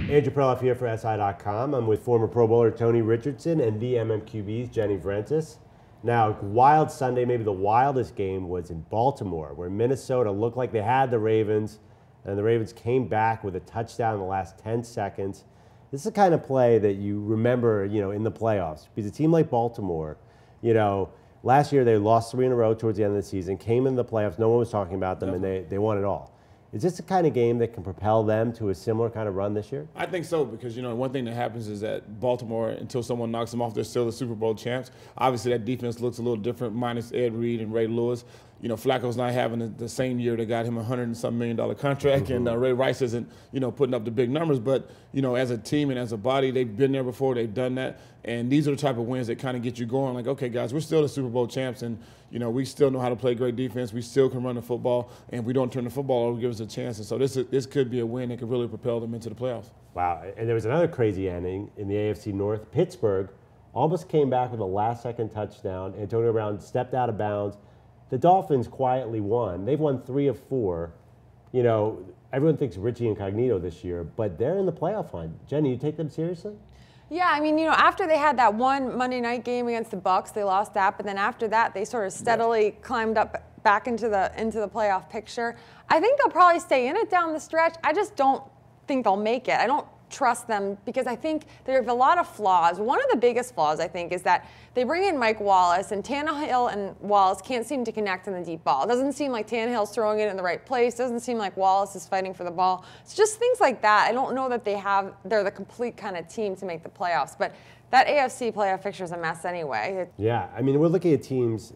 Andrew Perloff here for SI.com. I'm with former Pro Bowler Tony Richardson and the MMQB's Jenny Vrentas. Now, wild Sunday, maybe the wildest game was in Baltimore, where Minnesota looked like they had the Ravens, and the Ravens came back with a touchdown in the last 10 seconds. This is the kind of play that you remember, in the playoffs, because a team like Baltimore, last year they lost 3 in a row towards the end of the season, came in the playoffs, no one was talking about them, and they won it all. Is this the kind of game that can propel them to a similar kind of run this year? I think so, because one thing that happens is that Baltimore, until someone knocks them off, they're still the Super Bowl champs. Obviously, that defense looks a little different, minus Ed Reed and Ray Lewis. Flacco's not having the same year that got him a $100-and-some million contract, and Ray Rice isn't, putting up the big numbers. But, as a team and as a body, they've been there before, they've done that. And these are the type of wins that kind of get you going. Like, okay, guys, we're still the Super Bowl champs, and, we still know how to play great defense. We still can run the football, and if we don't turn the football over, give us a chance. And so this could be a win that could really propel them into the playoffs. Wow. And there was another crazy ending in the AFC North. Pittsburgh almost came back with a last-second touchdown. Antonio Brown stepped out of bounds. The Dolphins quietly won. They've won 3 of 4. Everyone thinks Richie Incognito this year, but they're in the playoff hunt. Jenny, you take them seriously? Yeah, after they had that one Monday night game against the Bucs, they lost that, but then after that, they sort of steadily climbed up back into the playoff picture. I think they'll probably stay in it down the stretch. I just don't think they'll make it. I don't trust them because I think they have a lot of flaws. One of the biggest flaws, I think, is that they bring in Mike Wallace, and Tannehill and Wallace can't seem to connect in the deep ball. It doesn't seem like Tannehill's throwing it in the right place. It doesn't seem like Wallace is fighting for the ball. It's just things like that. I don't know that they're the complete kind of team to make the playoffs, but that AFC playoff picture is a mess anyway. Yeah, we're looking at teams,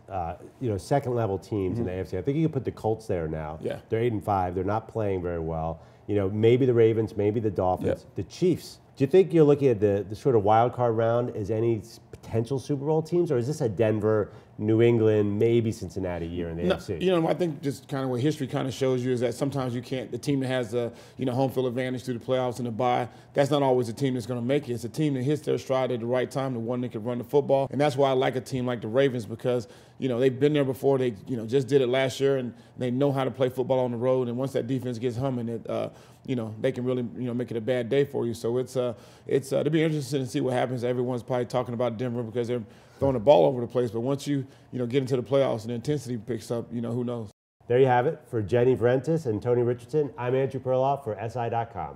second-level teams in the AFC. I think you can put the Colts there now. Yeah. They're 8-5. They're not playing very well. Maybe the Ravens, maybe the Dolphins, the Chiefs. Do you think you're looking at the sort of wild card round as any potential Super Bowl teams, or is this a Denver, New England, maybe Cincinnati year in the AFC? I think just kind of what history kind of shows you is that sometimes you can't, the team that has the, home field advantage through the playoffs and the bye, that's not always a team that's going to make it. It's a team that hits their stride at the right time, the one that can run the football. And that's why I like a team like the Ravens, because, they've been there before. They, just did it last year, and they know how to play football on the road. And once that defense gets humming, they can really, make it a bad day for you. So it's to be interesting to see what happens. Everyone's probably talking about Denver because they're throwing the ball over the place. But once you, get into the playoffs and the intensity picks up, who knows? There you have it. For Jenny Vrentas and Tony Richardson, I'm Andrew Perloff for SI.com.